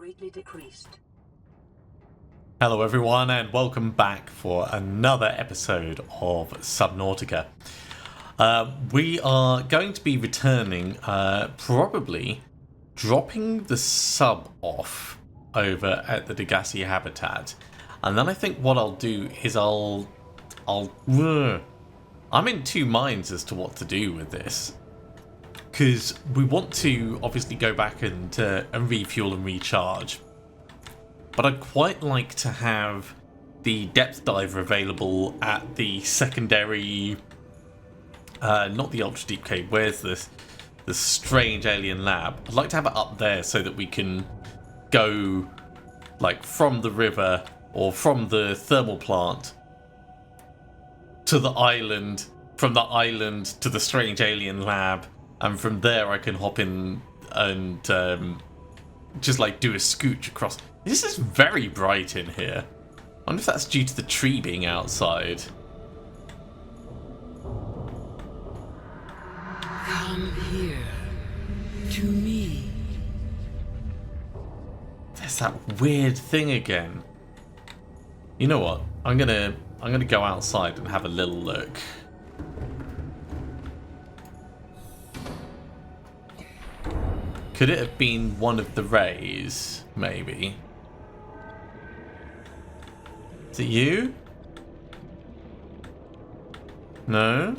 greatly decreased. Hello everyone and welcome back for another episode of Subnautica. We are going to be returning, probably dropping the sub off over at the Degassi habitat, and then I think what I'll do is I'm in two minds as to what to do with this, because we want to obviously go back and refuel and recharge. But I'd quite like to have the depth diver available at the secondary, not the ultra deep cave. Where's this? The strange alien lab. I'd like to have it up there so that we can go like from the river or from the thermal plant to the island, from the island to the strange alien lab, and from there I can hop in and just like do a scooch across. This is very bright in here. I wonder if that's due to the tree being outside. Come here to me. There's that weird thing again. You know what? I'm gonna go outside and have a little look. Could it have been one of the rays? Maybe. Is it you? No?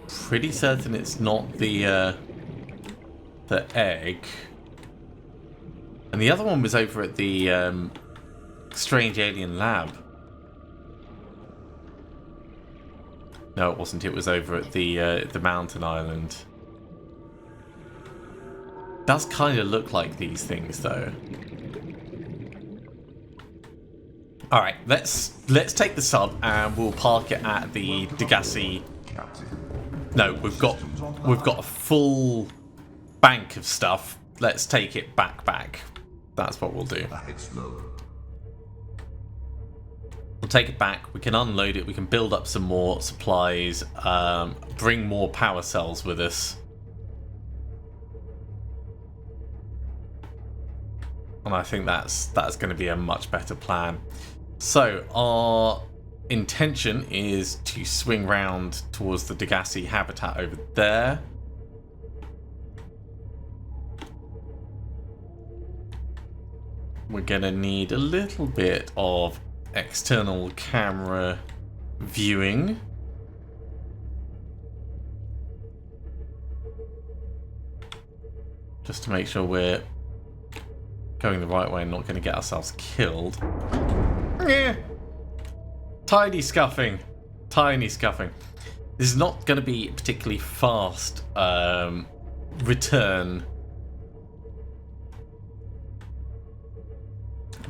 Pretty certain it's not the egg. And the other one was over at the strange alien lab. No, it wasn't. It was over at the mountain island. Does kind of look like these things, though. All right, let's take the sub and we'll park it at the Degassi. No, we've got a full bank of stuff. Let's take it back. That's what we'll do. We'll take it back, we can unload it, we can build up some more supplies, bring more power cells with us. And I think that's going to be a much better plan. So our intention is to swing round towards the Degassi habitat over there. We're going to need a little bit of external camera viewing. Just to make sure we're going the right way and not going to get ourselves killed. Yeah. Tiny scuffing. This is not going to be a particularly fast return.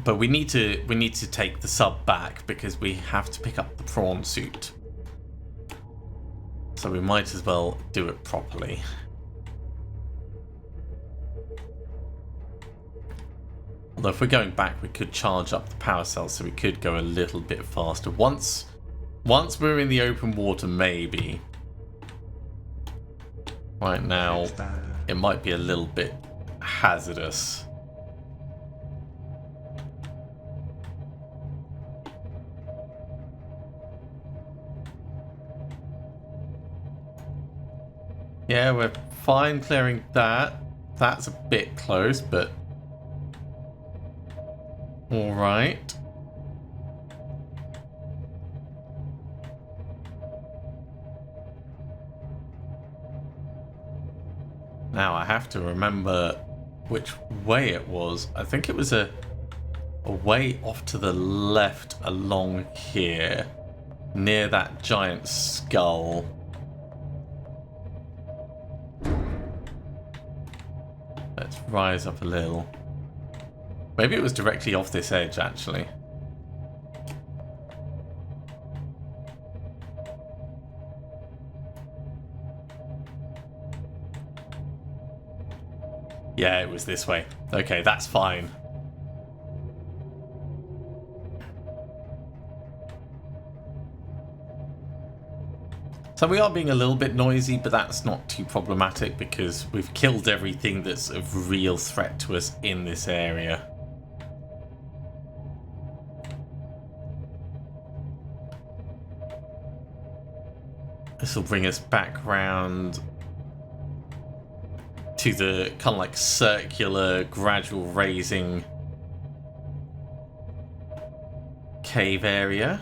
But we need to take the sub back because we have to pick up the prawn suit. So we might as well do it properly. Although if we're going back, we could charge up the power cells, so we could go a little bit faster. Once we're in the open water, maybe. Right now, it might be a little bit hazardous. Yeah, we're fine clearing that. That's a bit close, but all right. Now I have to remember which way it was. I think it was a way off to the left along here, near that giant skull. Let's rise up a little. Maybe it was directly off this edge, actually. Yeah, it was this way. Okay, that's fine. So we are being a little bit noisy, but that's not too problematic because we've killed everything that's of real threat to us in this area. This will bring us back round to the kind of like circular, gradual raising cave area.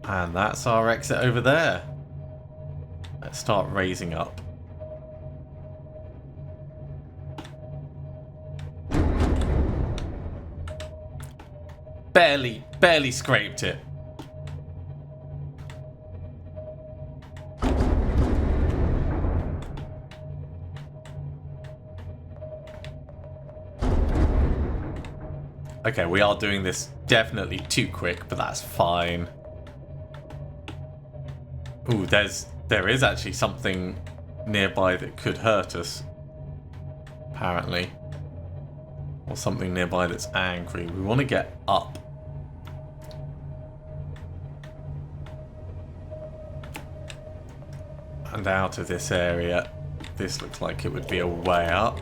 And that's our exit over there. Let's start raising up. Barely scraped it. Okay, we are doing this definitely too quick, but that's fine. Ooh, there is actually something nearby that could hurt us. Apparently. Or something nearby that's angry. We want to get up. And out of this area. This looks like it would be a way up.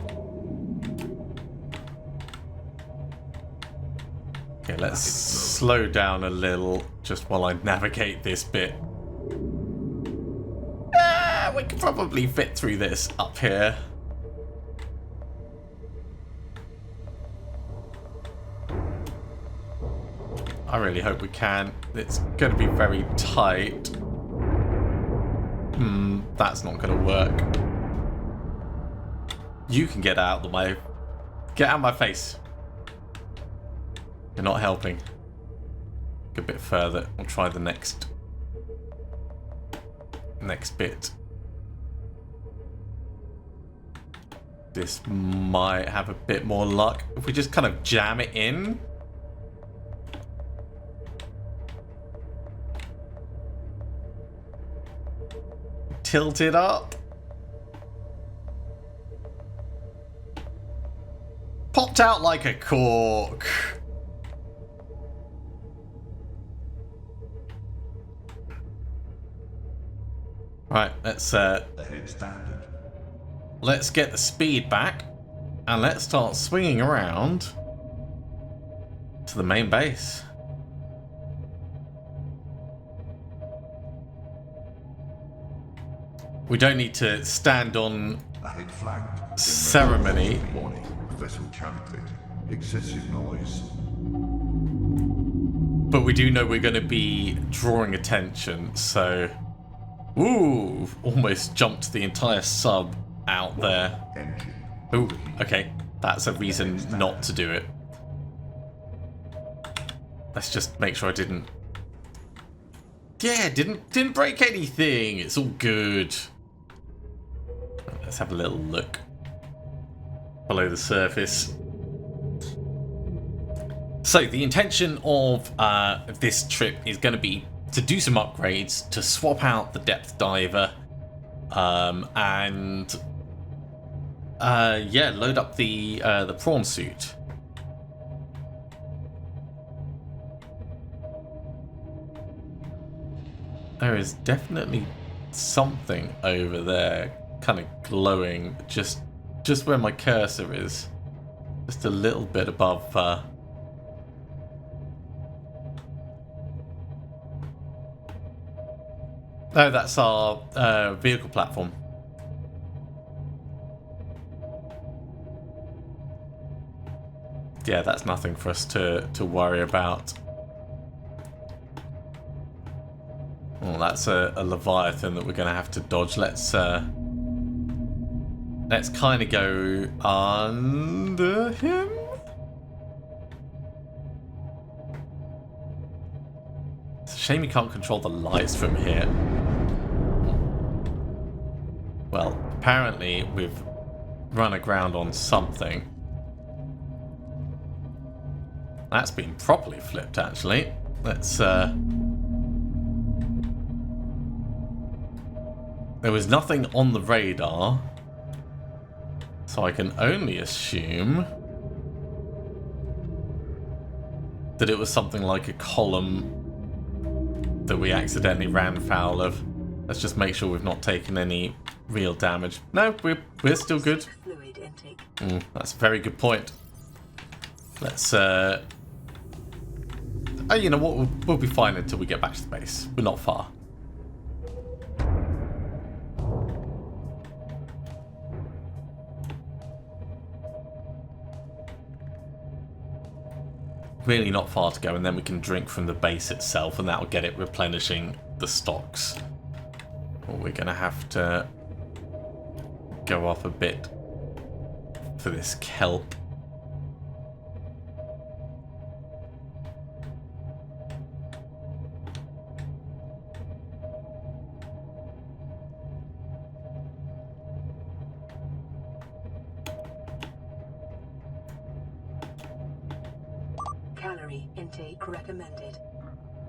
Okay, let's slow down a little just while I navigate this bit. We could probably fit through this up here. I really hope we can. It's going to be very tight. That's not going to work. You can get out of the way. Get out of my face. You're not helping. A bit further. We'll try the next bit. This might have a bit more luck. If we just kind of jam it in. Tilt it up. Popped out like a cork. Right, let's get the speed back and let's start swinging around to the main base. We don't need to stand on ceremony. Warning, vessel counted. Excessive noise. But we do know we're going to be drawing attention, so... Ooh, almost jumped the entire sub out there. Ooh, okay. That's a reason not to do it. Let's just make sure I didn't... Yeah, didn't break anything. It's all good. Let's have a little look below the surface. So the intention of this trip is going to be to do some upgrades, to swap out the depth diver, and yeah, load up the prawn suit. There is definitely something over there, kind of glowing, just where my cursor is, just a little bit above. Oh, that's our vehicle platform. Yeah, that's nothing for us to worry about. Oh, that's a Leviathan that we're going to have to dodge. Let's kind of go under him. It's a shame you can't control the lights from here. Well, apparently we've run aground on something. That's been properly flipped, actually. Let's... There was nothing on the radar, so I can only assume that it was something like a column that we accidentally ran foul of. Let's just make sure we've not taken any real damage. No, we're still good. Fluid intake. That's a very good point. Let's you know what, we'll be fine until we get back to the base. We're not far. Really not far to go, and then we can drink from the base itself, and that'll get it replenishing the stocks. Or we're going to have to go up a bit for this kelp. Calorie intake recommended.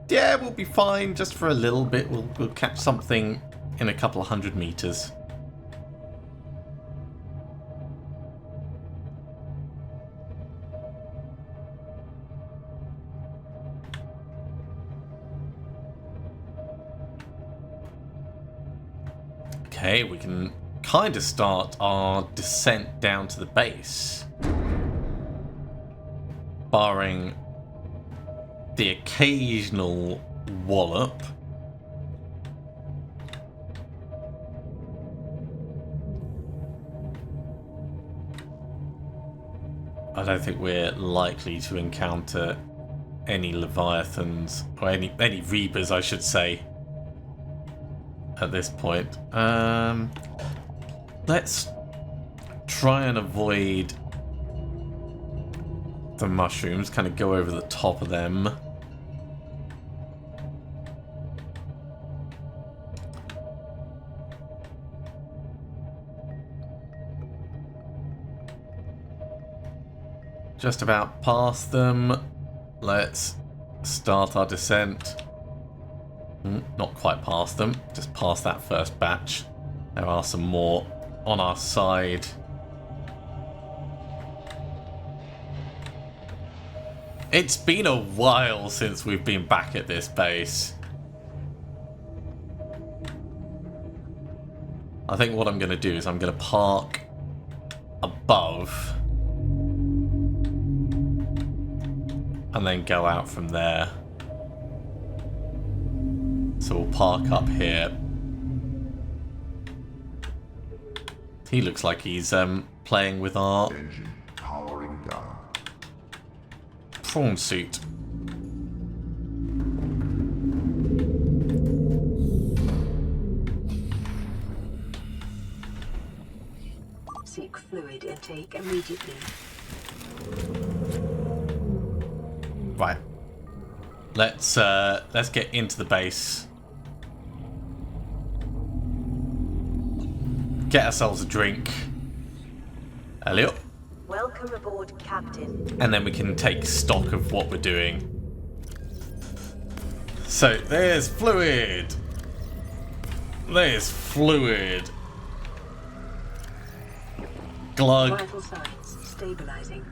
Yeah, we'll be fine just for a little bit. We'll catch something in a couple of 100 meters. Okay, we can kind of start our descent down to the base. Barring the occasional wallop. I don't think we're likely to encounter any leviathans, or any reapers, I should say, at this point. Let's try and avoid the mushrooms, kind of go over the top of them. Just about past them. Let's start our descent. Not quite past them, just past that first batch. There are some more on our side. It's been a while since we've been back at this base. I think what I'm going to do is I'm going to park above and then go out from there. So we'll park up here. He looks like he's playing with our Engine powering down. prawn suit. Seek fluid intake immediately. Right. Let's get into the base. Get ourselves a drink. Elliot. Welcome aboard, Captain. And then we can take stock of what we're doing. So, there's fluid. There's fluid. Glug. Vital signs stabilizing.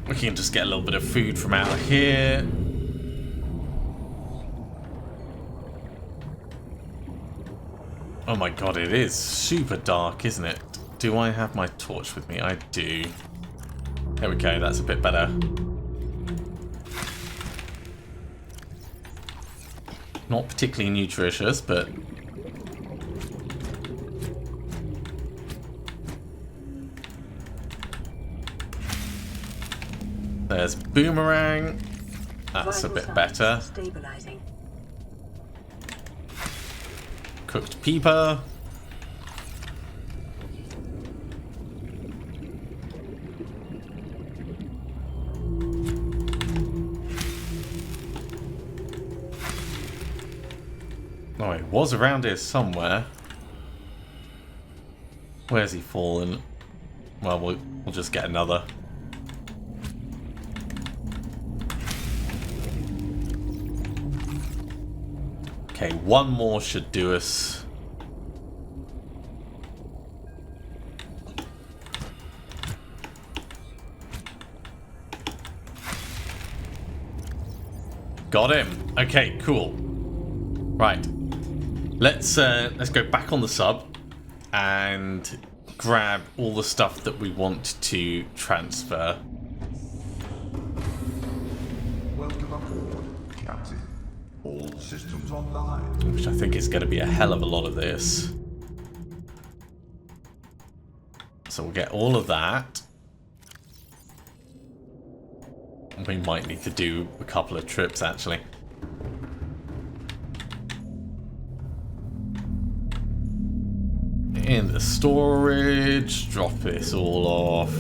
We can just get a little bit of food from out here. Oh my god, it is super dark, isn't it? Do I have my torch with me? I do. There we go, that's a bit better. Not particularly nutritious, but... There's boomerang. That's a Vital bit signs better. Stabilizing. Cooked peeper. Oh, he was around here somewhere. Where's he fallen? Well, we'll just get another. Okay, one more should do us. Got him. Okay, cool. Right. Let's go back on the sub and grab all the stuff that we want to transfer. Welcome aboard, Captain. All systems online. Which I think is going to be a hell of a lot of this. So we'll get all of that. We might need to do a couple of trips, actually. In the storage, drop this all off.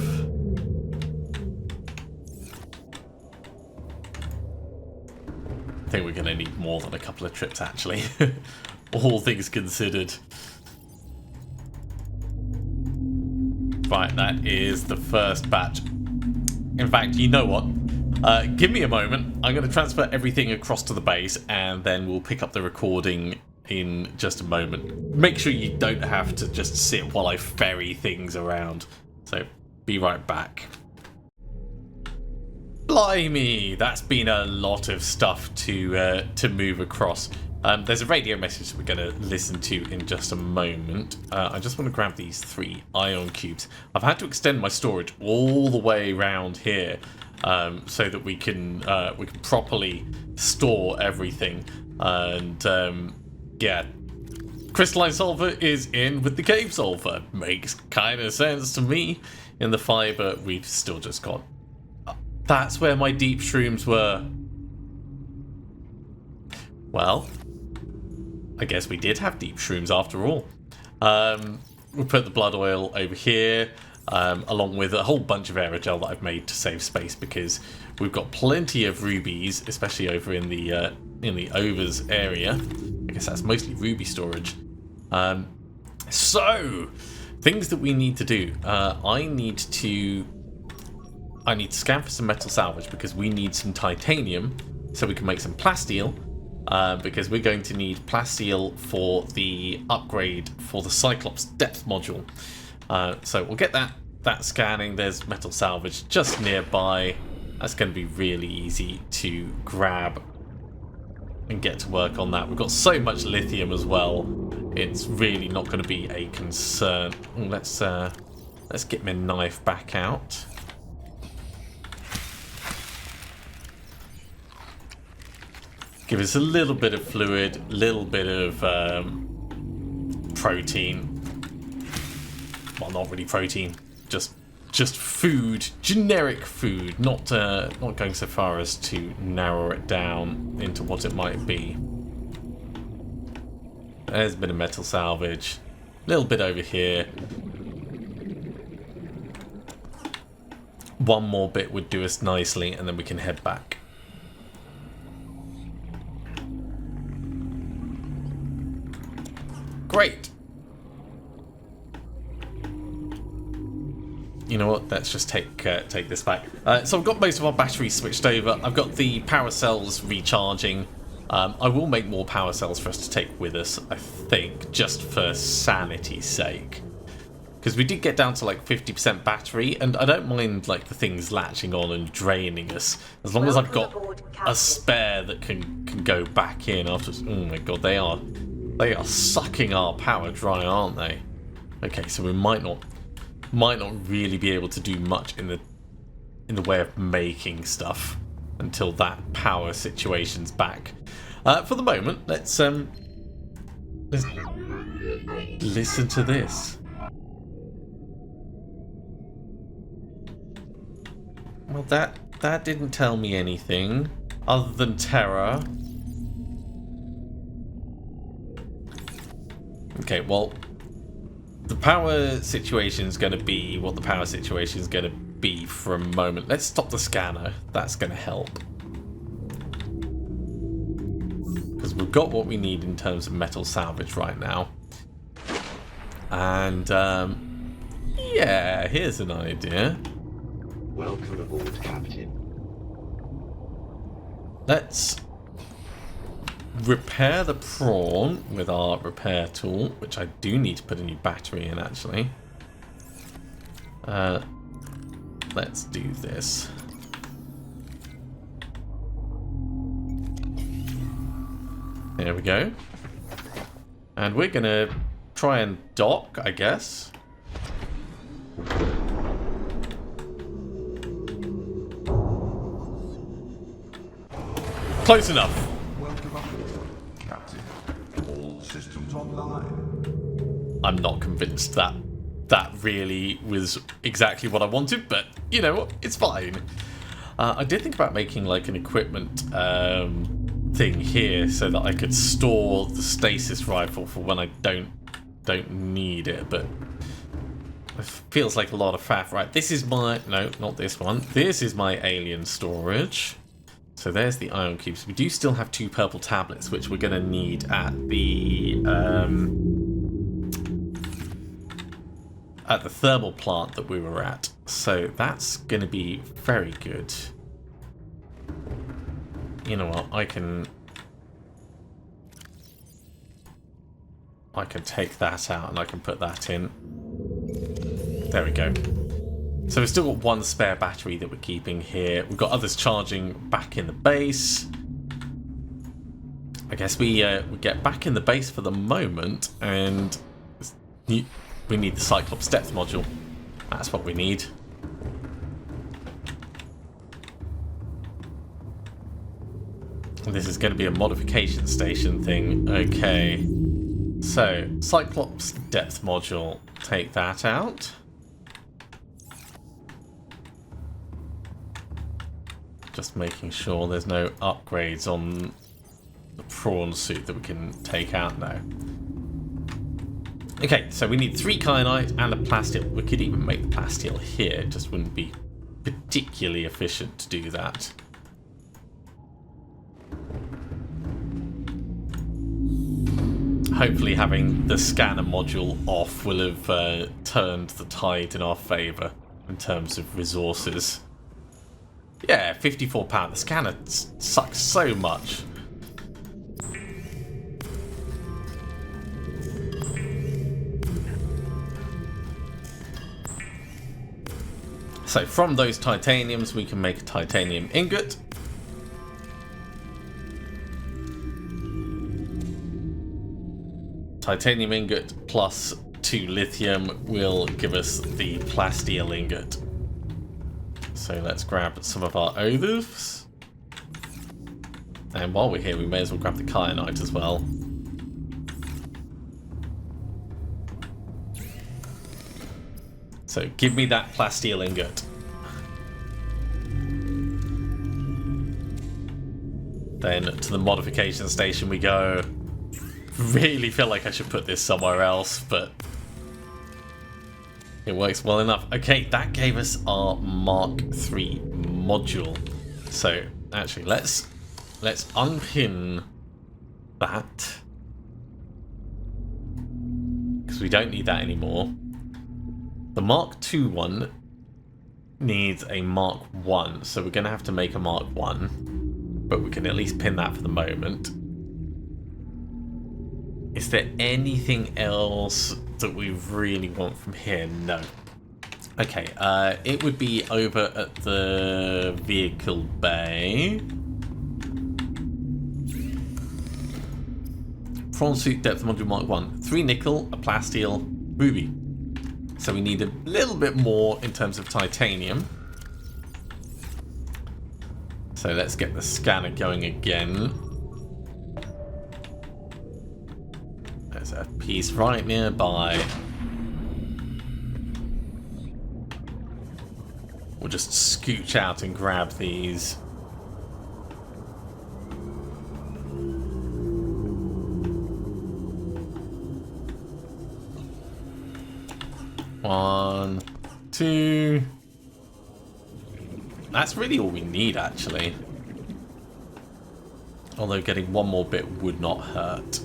I think we're going to need more than a couple of trips, actually. All things considered. Right, that is the first batch. In fact, you know what? Give me a moment. I'm going to transfer everything across to the base, and then we'll pick up the recording in just a moment. Make sure you don't have to just sit while I ferry things around. So, be right back. Blimey, that's been a lot of stuff to move across. There's a radio message that we're going to listen to in just a moment. I just want to grab these 3 ion cubes. I've had to extend my storage all the way around here so that we can properly store everything. And yeah, crystalline sulfur is in with the cave sulfur. Makes kind of sense to me. In the fiber, we've still just got. That's where my deep shrooms were. Well, I guess we did have deep shrooms after all. We'll put the blood oil over here, along with a whole bunch of aerogel that I've made to save space because we've got plenty of rubies, especially over in the overs area. I guess that's mostly ruby storage. So, things that we need to do. I need to scan for some metal salvage because we need some titanium so we can make some plasteel. Because we're going to need plasteel for the upgrade for the Cyclops depth module. So we'll get that scanning. There's metal salvage just nearby. That's going to be really easy to grab and get to work on that. We've got so much lithium as well. It's really not going to be a concern. Let's get my knife back out. Give us a little bit of fluid, little bit of protein. Well, not really protein, just food, generic food. Not going so far as to narrow it down into what it might be. There's a bit of metal salvage, a little bit over here. One more bit would do us nicely, and then we can head back. Great. You know what? Let's just take this back. So I've got most of our batteries switched over. I've got the power cells recharging. I will make more power cells for us to take with us, I think, just for sanity's sake. Because we did get down to like 50% battery, and I don't mind like the things latching on and draining us, as long as I've got a spare that can go back in after. Oh my god, they are sucking our power dry, aren't they? Okay, so we might not really be able to do much in the way of making stuff until that power situation's back. For the moment, let's listen to this. Well, that didn't tell me anything other than terror. Okay, well, the power situation is going to be what the power situation is going to be for a moment. Let's stop the scanner. That's going to help. Because we've got what we need in terms of metal salvage right now. And, yeah, here's an idea. Welcome aboard, Captain. Let's repair the prawn with our repair tool, which I do need to put a new battery in, actually. Let's do this. There we go. And we're gonna try and dock, I guess. Close enough. Welcome aboard, Captain. All systems online. I'm not convinced that that really was exactly what I wanted, but you know what? It's fine. I did think about making like an equipment thing here so that I could store the stasis rifle for when I don't need it, but it feels like a lot of faff. Right, this is my... No, not this one. This is my alien storage. So there's the ion cubes. We do still have 2 purple tablets, which we're going to need at the thermal plant that we were at. So that's going to be very good. You know what? I can take that out and I can put that in. There we go. So we've still got 1 spare battery that we're keeping here. We've got others charging back in the base. I guess we get back in the base for the moment, and we need the Cyclops depth module. That's what we need. And this is going to be a modification station thing. Okay. So, Cyclops depth module. Take that out. Just making sure there's no upgrades on the prawn suit that we can take out now. Okay, so we need 3 kyanite and a plasteel. We could even make the plasteel here, it just wouldn't be particularly efficient to do that. Hopefully having the scanner module off will have turned the tide in our favour in terms of resources. Yeah, £54. The scanner sucks so much. So from those titaniums we can make a titanium ingot. Titanium ingot plus 2 lithium will give us the plasteel ingot. So let's grab some of our others. And while we're here, we may as well grab the kyanite as well. So give me that plasteel ingot. Then to the modification station we go. Really feel like I should put this somewhere else, but it works well enough. Okay, that gave us our Mark III module. So actually, let's unpin that because we don't need that anymore. The Mark II one needs a Mark I, so we're going to have to make a Mark I, but we can at least pin that for the moment. Is there anything else that we really want from here? No. Okay, it would be over at the vehicle bay. Prawn suit depth module Mark 1. 3 nickel, a plasteel, ruby. So we need a little bit more in terms of titanium. So let's get the scanner going again. There's a piece right nearby. We'll just scooch out and grab these. One, two. That's really all we need, actually. Although getting one more bit would not hurt.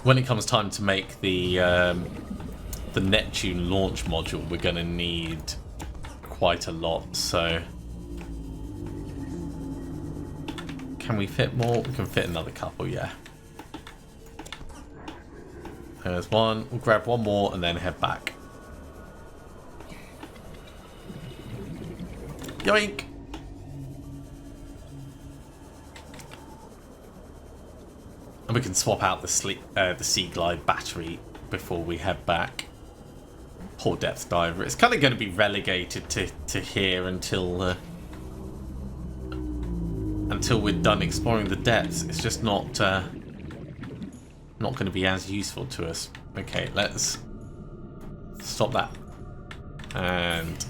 When it comes time to make the Neptune launch module, we're going to need quite a lot, so can we fit more? We can fit another couple, yeah. There's one. We'll grab one more and then head back. Yoink! And we can swap out the Sea Glide battery before we head back. Poor depth diver. It's kind of going to be relegated to here until we're done exploring the depths. It's just not going to be as useful to us. Okay, let's stop that. And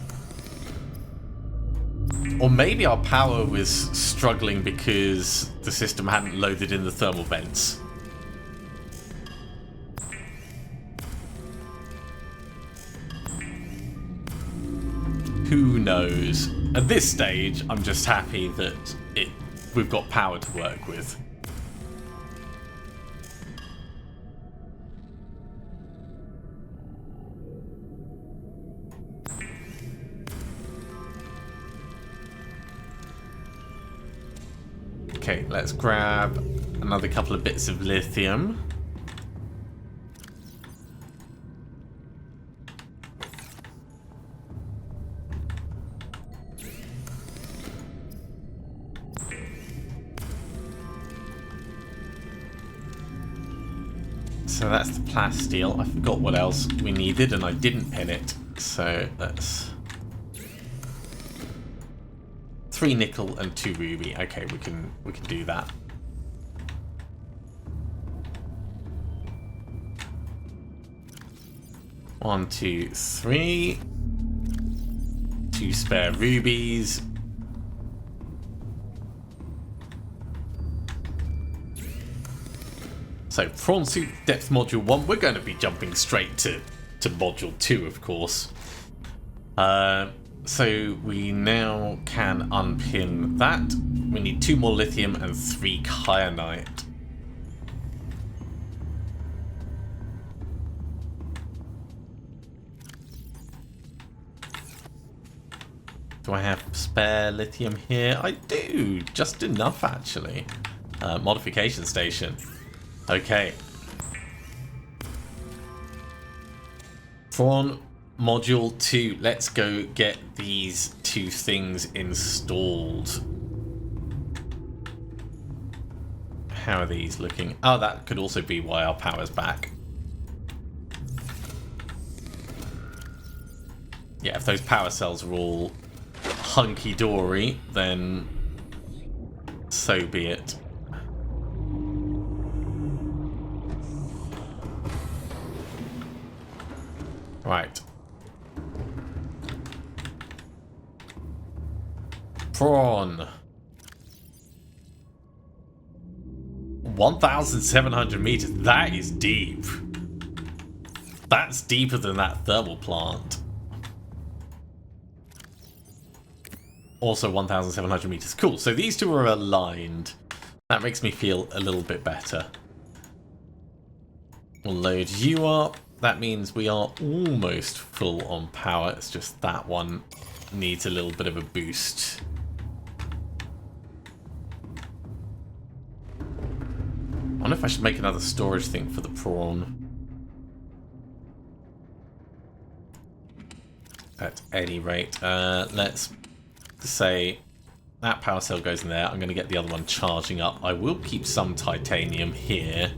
or maybe our power was struggling because the system hadn't loaded in the thermal vents. Who knows? At this stage, I'm just happy that we've got power to work with. Okay, let's grab another couple of bits of lithium. So that's the plasteel. I forgot what else we needed and I didn't pin it. So let's... 3 nickel and 2 ruby. Okay, we can do that. One, 2, 3. 2 spare rubies. So prawn suit depth module 1. We're going to be jumping straight to module 2, of course. So we now can unpin that. We need 2 more lithium and 3 kyanite. Do I have spare lithium here? I do, just enough actually. Modification station. Okay. Prawn Module 2, let's go get these 2 things installed. How are these looking? Oh, that could also be why our power's back. Yeah, if those power cells are all hunky-dory, then so be it. Right. Prawn. 1,700 meters. That is deep. That's deeper than that thermal plant. Also 1,700 meters. Cool. So these two are aligned. That makes me feel a little bit better. We'll load you up. That means we are almost full on power. It's just that one needs a little bit of a boost. I wonder if I should make another storage thing for the prawn. At any rate, let's say that power cell goes in there. I'm going to get the other one charging up. I will keep some titanium here.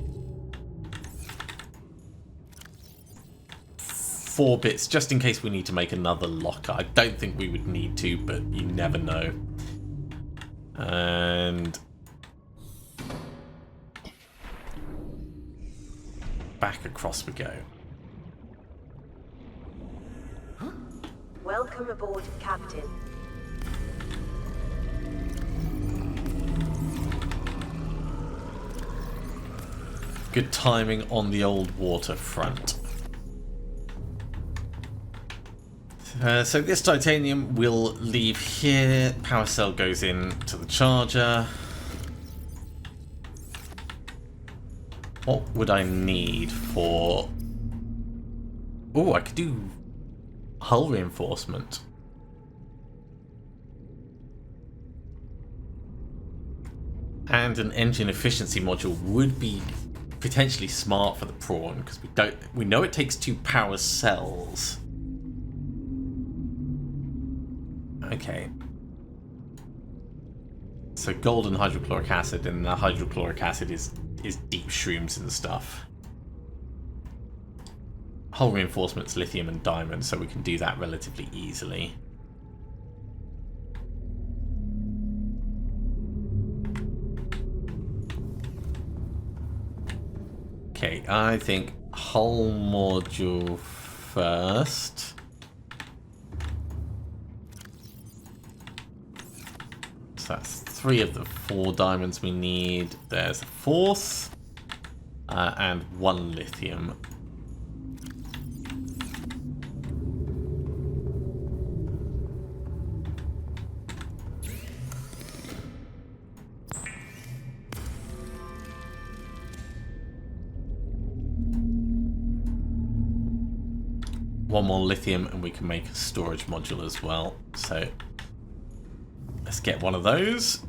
4 bits, just in case we need to make another locker. I don't think we would need to, but you never know. And back across we go. Welcome aboard, Captain. Good timing on the old waterfront. So this titanium will leave here. Power cell goes in to the charger. What would I need for... Oh, I could do hull reinforcement. And an engine efficiency module would be potentially smart for the prawn because we know it takes 2 power cells. Okay. So gold and hydrochloric acid, and the hydrochloric acid is deep shrooms and stuff. Hull reinforcements, lithium and diamond, so we can do that relatively easily. Okay, I think hull module first. So that's 3 of the 4 diamonds we need. There's a 4th. And 1 lithium. One more lithium and we can make a storage module as well. So let's get one of those.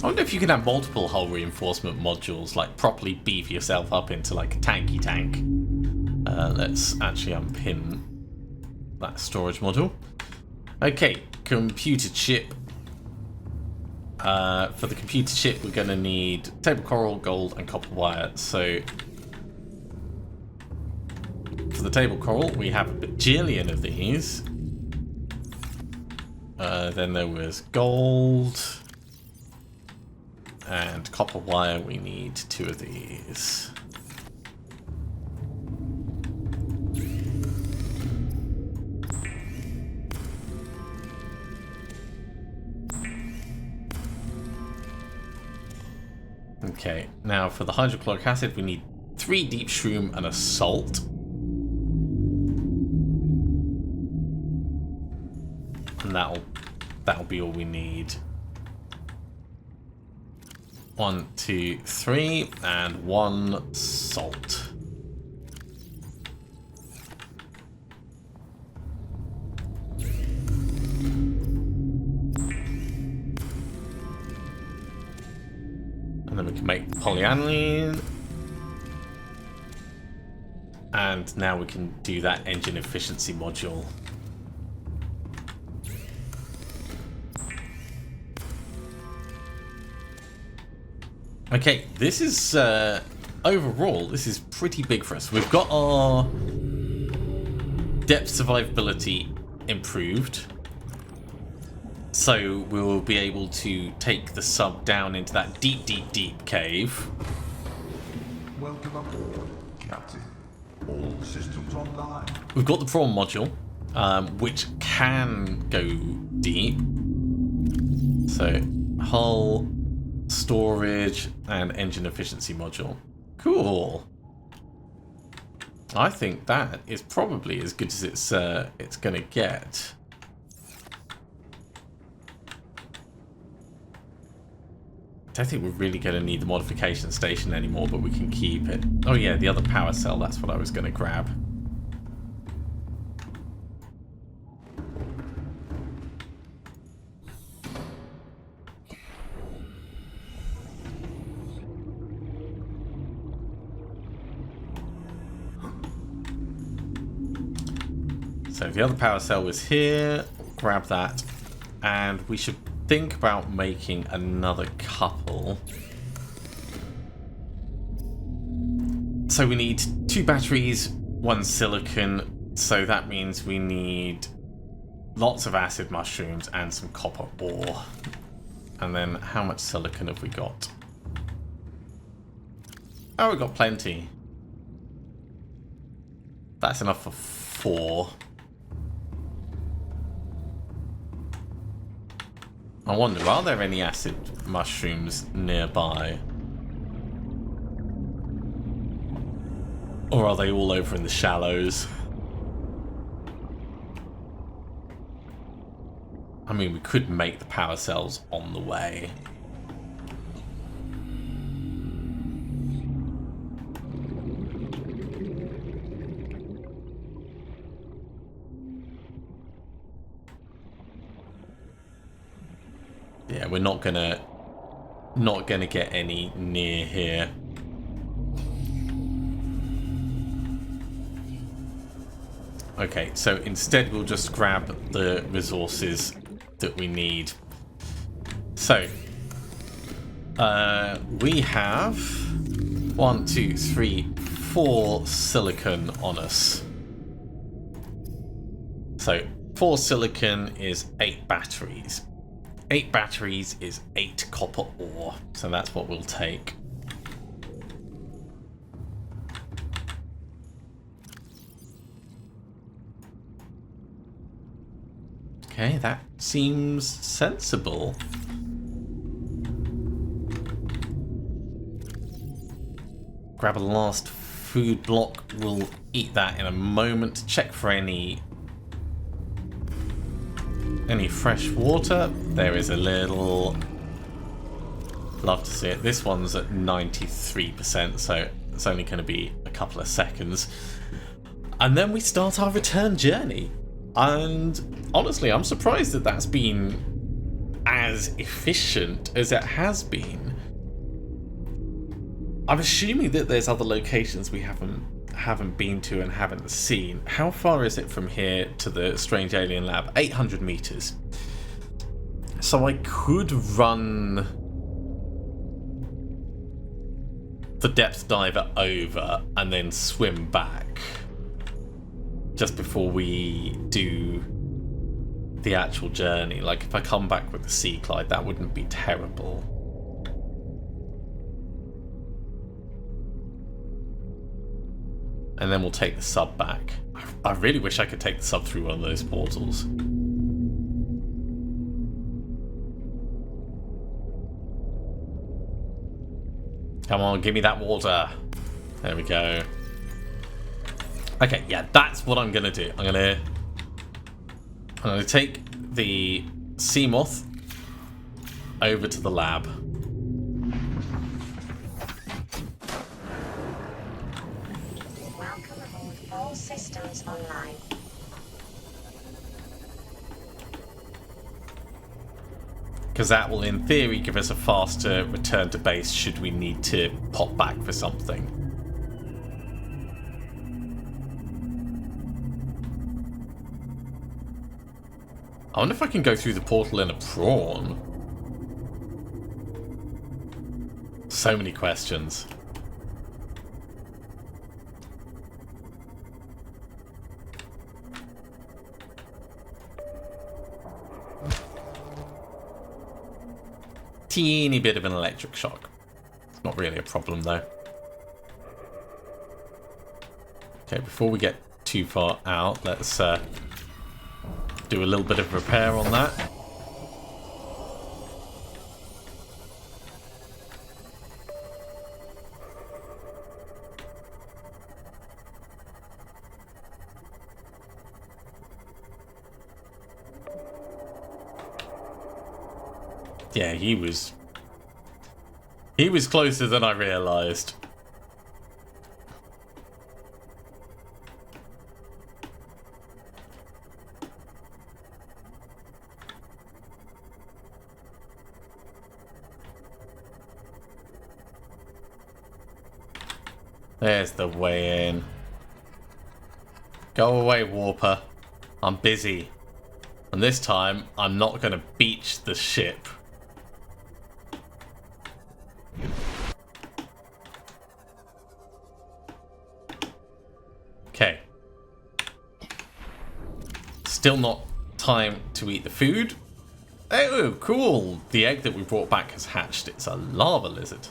I wonder if you can have multiple hull reinforcement modules, like properly beef yourself up into like a tanky tank. Let's actually unpin that storage module. Okay, computer chip. For the computer chip, we're going to need table coral, gold, and copper wire. So for the table coral, we have a bajillion of these. Then there was gold and copper wire. We need 2 of these. Okay, now for the hydrochloric acid, we need 3 deep shroom and a salt. And that'll be all we need. 1, 2, 3, and 1 salt. And then we can make polyaniline. And now we can do that engine efficiency module. Okay, this is, overall, this is pretty big for us. We've got our depth survivability improved. So we'll be able to take the sub down into that deep, deep, deep cave. Welcome aboard, Captain. All systems online. We've got the prawn module, which can go deep. So, hull, storage, and engine efficiency module. Cool. I think that is probably as good as it's going to get. I don't think we're really going to need the modification station anymore, but we can keep it. Oh yeah, the other power cell, that's what I was going to grab. So the other power cell was here. Grab that. And we should think about making another couple. So we need 2 batteries, 1 silicon. So that means we need lots of acid mushrooms and some copper ore. And then how much silicon have we got? Oh, we've got plenty. That's enough for 4. I wonder, are there any acid mushrooms nearby? Or are they all over in the shallows? I mean, we could make the power cells on the way. Yeah, we're not gonna get any near here. Okay, so instead we'll just grab the resources that we need. So, we have 1, 2, 3, 4 silicon on us. So, 4 silicon is 8 batteries. 8 batteries is 8 copper ore, so that's what we'll take. Okay, that seems sensible. Grab a last food block. We'll eat that in a moment. Check for any fresh water. There is a little. Love to see it. This one's at 93%, so it's only going to be a couple of seconds. And then we start our return journey. And honestly, I'm surprised that that's been as efficient as it has been. I'm assuming that there's other locations we haven't been to and haven't seen. How far is it from here to the strange alien lab? 800 meters. So I could run the depth diver over and then swim back just before we do the actual journey. Like, if I come back with the Sea Clyde, that wouldn't be terrible. And then we'll take the sub back. I really wish I could take the sub through one of those portals. Come on, give me that water. There we go. Okay, yeah, that's what I'm gonna do. I'm gonna take the sea moth over to the lab. Welcome aboard. All systems online. Because that will, in theory, give us a faster return to base should we need to pop back for something. I wonder if I can go through the portal in a prawn. So many questions. Teeny bit of an electric shock. It's not really a problem though. Okay, before we get too far out, let's do a little bit of repair on that. Yeah, he was closer than I realized. There's the way in. Go away, Warper. I'm busy. And this time, I'm not going to beach the ship. Okay. Still not time to eat the food. Oh, cool. The egg that we brought back has hatched. It's a lava lizard.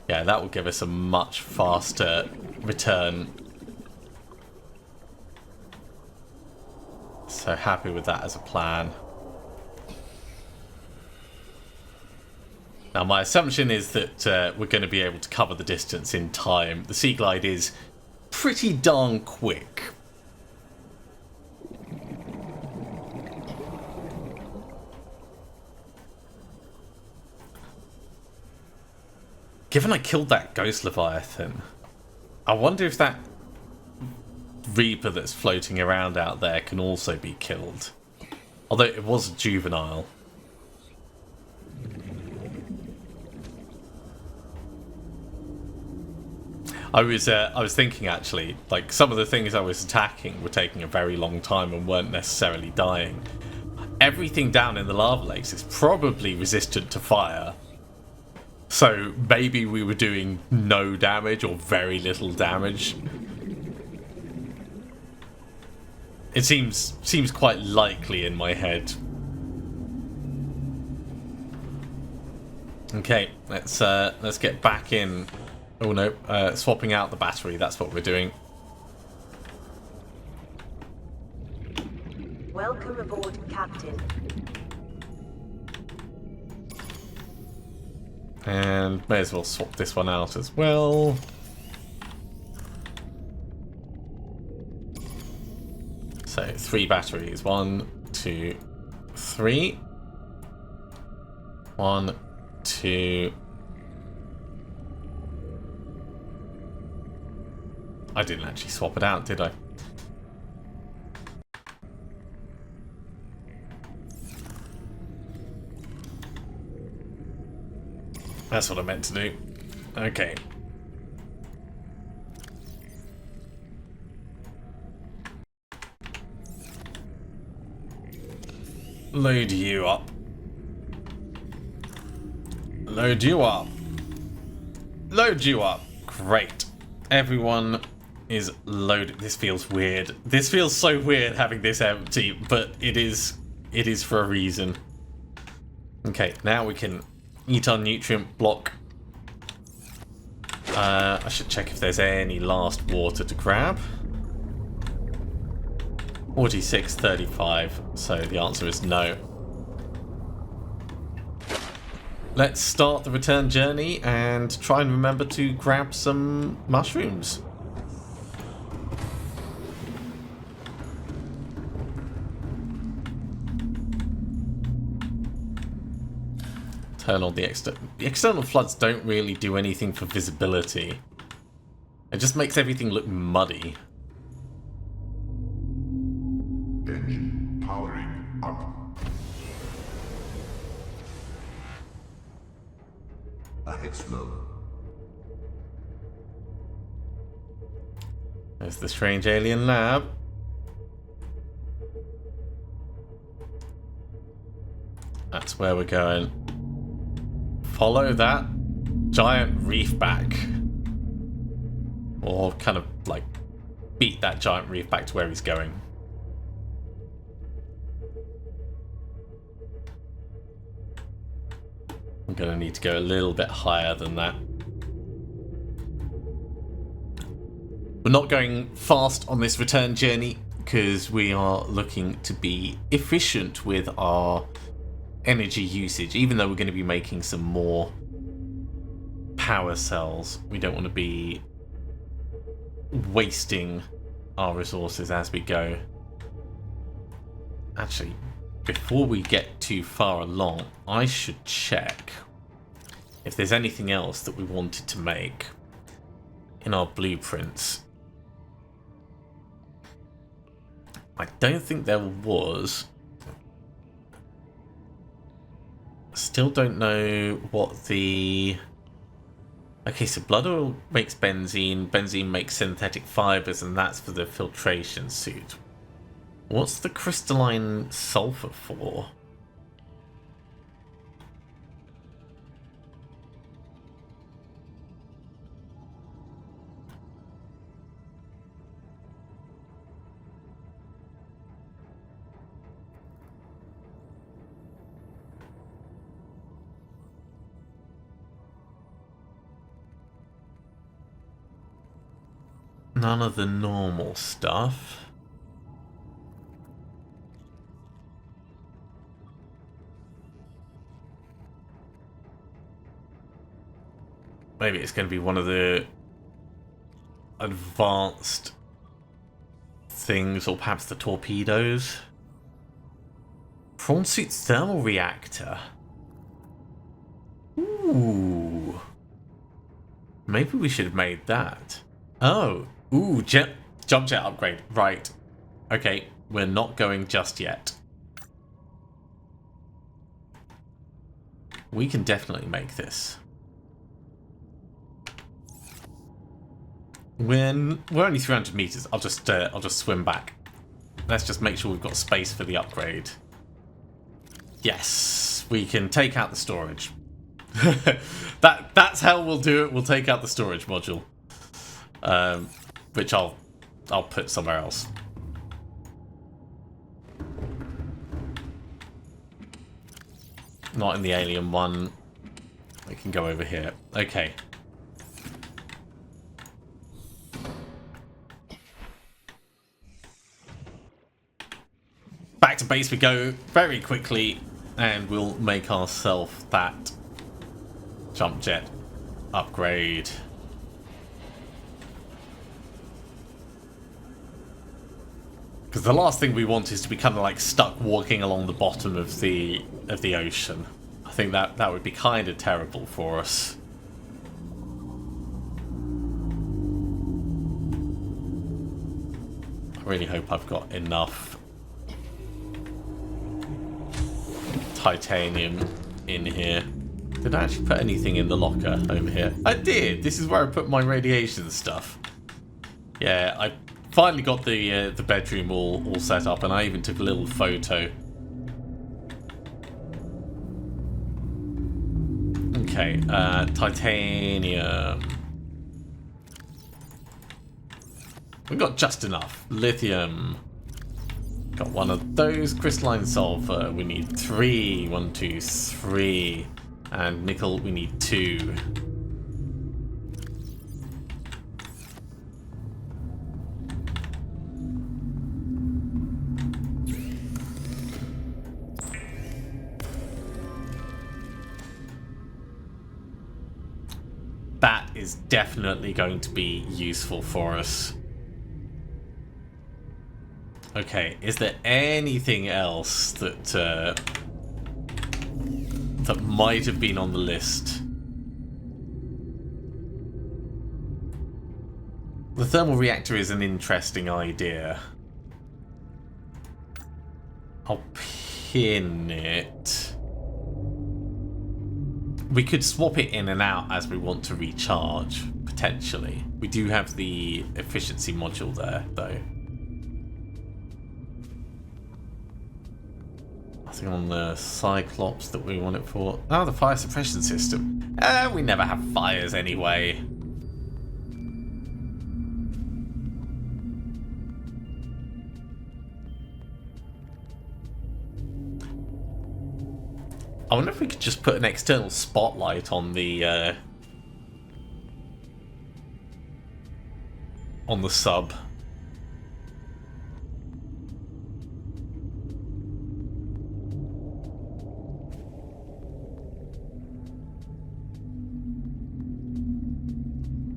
Yeah, that will give us a much faster return. So happy with that as a plan. Now my assumption is that we're going to be able to cover the distance in time. The Sea Glide is pretty darn quick. Given I killed that ghost Leviathan, I wonder if that Reaper that's floating around out there can also be killed. Although it was a juvenile. I was thinking actually, like some of the things I was attacking were taking a very long time and weren't necessarily dying. Everything down in the lava lakes is probably resistant to fire. So maybe we were doing no damage or very little damage. It seems quite likely in my head. Okay, let's get back in. Oh no, swapping out the battery, that's what we're doing. Welcome aboard, Captain. And may as well swap this one out as well. So 3 batteries. 1, 2, 3. 1, 2. I didn't actually swap it out, did I? That's what I meant to do. Okay. Load you up. Load you up. Load you up. Great. Everyone is loaded. This feels weird. This feels so weird having this empty, but it is for a reason. Okay, now we can eat our nutrient block. I should check if there's any last water to grab. 46.35, so the answer is no. Let's start the return journey and try and remember to grab some mushrooms. Turn on the external floods don't really do anything for visibility. It just makes everything look muddy. Engine powering up. Ahead slow. There's the strange alien lab. That's where we're going. Follow that giant reef back. Or kind of like beat that giant reef back to where he's going. I'm going to need to go a little bit higher than that. We're not going fast on this return journey because we are looking to be efficient with our energy usage. Even though we're going to be making some more power cells, we don't want to be wasting our resources as we go. Actually, before we get too far along, I should check if there's anything else that we wanted to make in our blueprints. I don't think there was. Still don't know what the... Okay, so blood oil makes benzene, benzene makes synthetic fibers, and that's for the filtration suit. What's the crystalline sulfur for? None of the normal stuff. Maybe it's going to be one of the advanced things, or perhaps the torpedoes. Prawn suit thermal reactor. Ooh. Maybe we should have made that. Oh, ooh, jump jet upgrade. Right. Okay, we're not going just yet. We can definitely make this. When we're only 300 meters, I'll just swim back. Let's just make sure we've got space for the upgrade. Yes, we can take out the storage. That's how we'll do it. We'll take out the storage module, which I'll put somewhere else. Not in the alien one. We can go over here. Okay. Back to base we go very quickly, and we'll make ourselves that jump jet upgrade. Because the last thing we want is to be kind of like stuck walking along the bottom of the ocean. I think that would be kind of terrible for us. I really hope I've got enough titanium in here. Did I actually put anything in the locker over here? I did! This is where I put my radiation stuff. Yeah, I finally got the bedroom all set up, and I even took a little photo. Okay, titanium. We've got just enough. Lithium. Got one of those. Crystalline sulfur. We need 3. 1, 2, 3. And nickel, we need 2. That is definitely going to be useful for us. Okay, is there anything else that that might have been on the list? The thermal reactor is an interesting idea. I'll pin it. We could swap it in and out as we want to recharge, potentially. We do have the efficiency module there, though. Nothing on the Cyclops that we want it for. Oh, the fire suppression system. We never have fires anyway. I wonder if we could just put an external spotlight on the sub.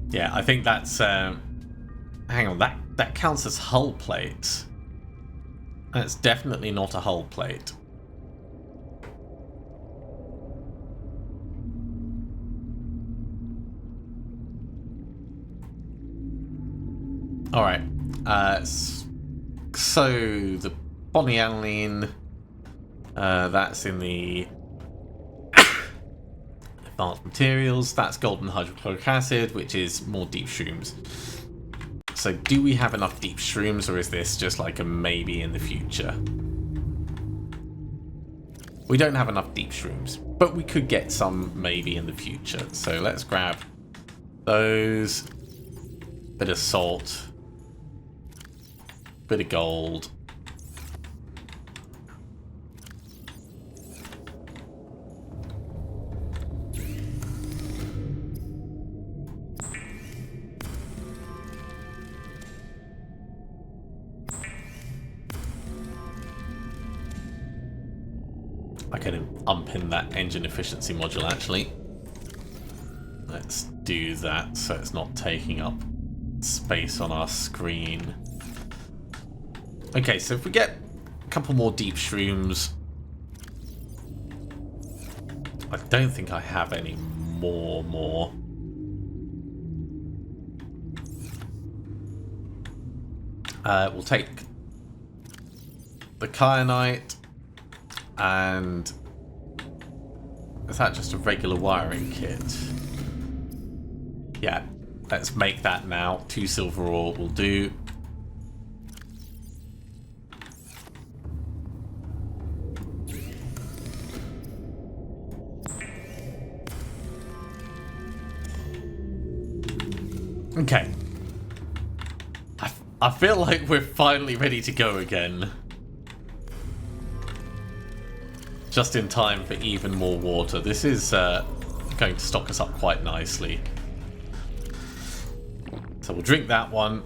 Yeah, I think that's hang on, that counts as hull plate. That's definitely not a hull plate. Alright, so the polyaniline, that's in the advanced materials, that's golden hydrochloric acid, which is more deep shrooms. So do we have enough deep shrooms, or is this just like a maybe in the future? We don't have enough deep shrooms, but we could get some maybe in the future. So let's grab those, bit of salt, bit of gold. I can unpin that engine efficiency module actually. Let's do that so it's not taking up space on our screen. Okay, so if we get a couple more deep shrooms, I don't think I have any more. We'll take the kyanite, and is that just a regular wiring kit? Yeah, let's make that now. 2 silver ore will do. Okay. I feel like we're finally ready to go again. Just in time for even more water. This is going to stock us up quite nicely. So we'll drink that one.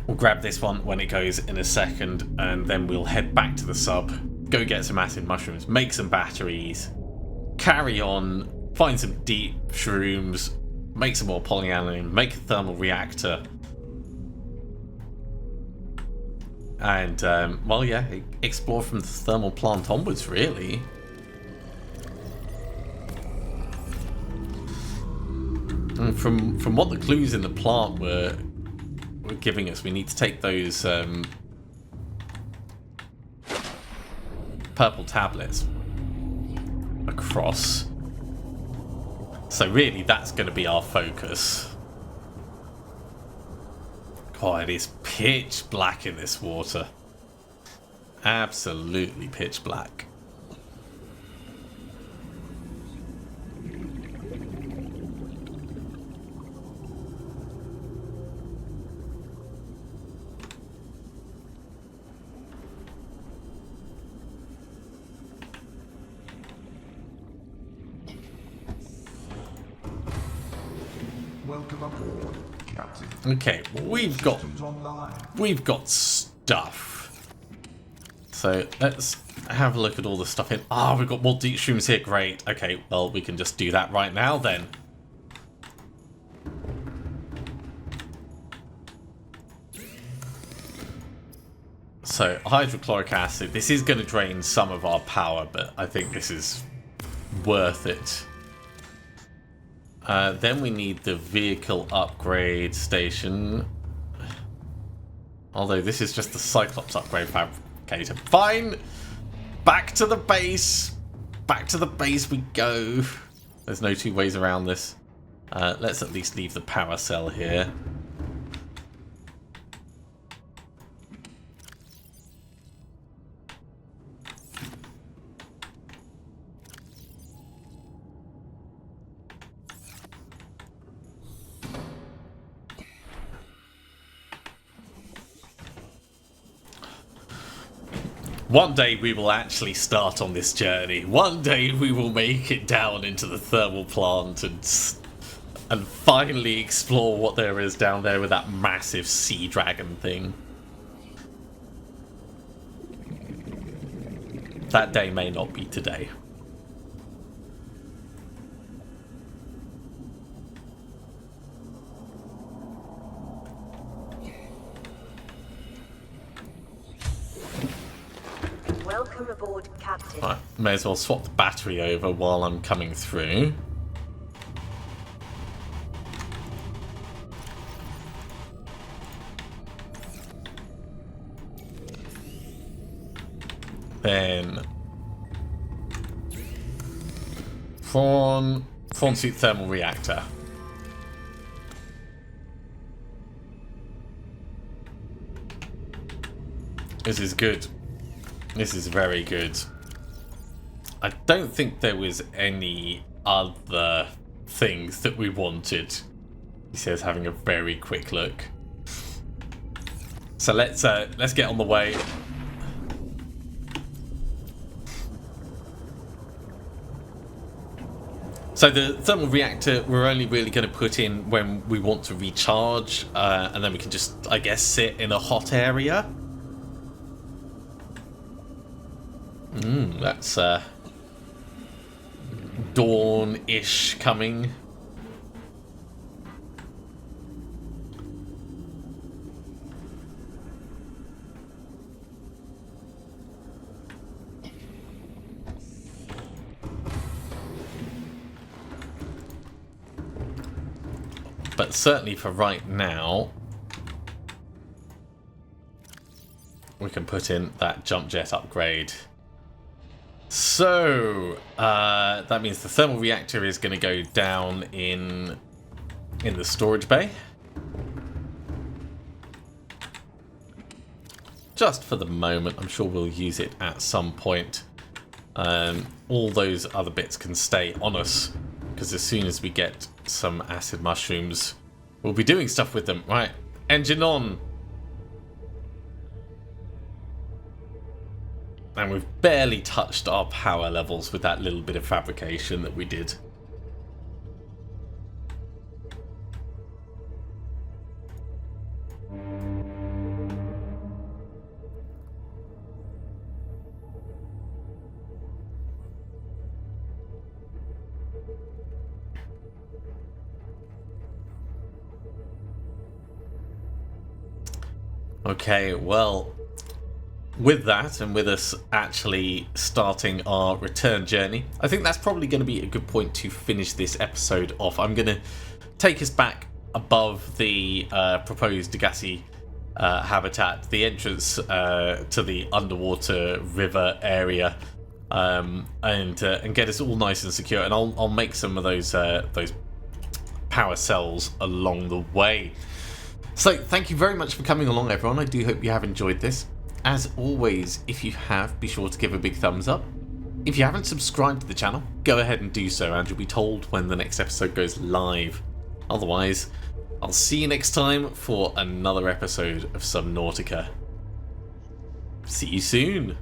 We'll grab this one when it goes in a second, and then we'll head back to the sub, go get some acid mushrooms, make some batteries, carry on, find some deep shrooms, make some more polyaniline, make a thermal reactor. And, well, yeah, explore from the thermal plant onwards, really. And from what the clues in the plant were giving us, we need to take those purple tablets across. So really, that's going to be our focus. God, it is pitch black in this water. Absolutely pitch black. Welcome aboard, Captain. Okay, we've got Systems online. stuff. So let's have a look at all the stuff in. Ah, we've got more deep shrooms here. Great. Okay, well, we can just do that right now then. So hydrochloric acid. This is going to drain some of our power, but I think this is worth it. Then we need the vehicle upgrade station. Although this is just the Cyclops upgrade fabricator. Fine! Back to the base! Back to the base we go. There's no two ways around this. Let's at least leave the power cell here. One day we will actually start on this journey. One day we will make it down into the thermal plant and finally explore what there is down there with that massive sea dragon thing. That day may not be today. Welcome aboard, Captain. Right, may as well swap the battery over while I'm coming through. Then prawn suit thermal reactor. This is good. This is very good. I don't think there was any other things that we wanted. He says, having a very quick look. So let's get on the way. So the thermal reactor we're only really going to put in when we want to recharge, and then we can just, I guess, sit in a hot area. That's dawn-ish coming. But certainly for right now, we can put in that jump jet upgrade. So that means the thermal reactor is going to go down in the storage bay. Just for the moment, I'm sure we'll use it at some point. All those other bits can stay on us, because as soon as we get some acid mushrooms, we'll be doing stuff with them. Right, engine on. And we've barely touched our power levels with that little bit of fabrication that we did. Okay, well, with that, and with us actually starting our return journey, I think that's probably going to be a good point to finish this episode off. I'm going to take us back above the proposed Degassi habitat, the entrance to the underwater river area, and get us all nice and secure. And I'll make some of those power cells along the way. So thank you very much for coming along, everyone. I do hope you have enjoyed this. As always, if you have, be sure to give a big thumbs up. If you haven't subscribed to the channel, go ahead and do so, and you'll be told when the next episode goes live. Otherwise, I'll see you next time for another episode of Subnautica. See you soon.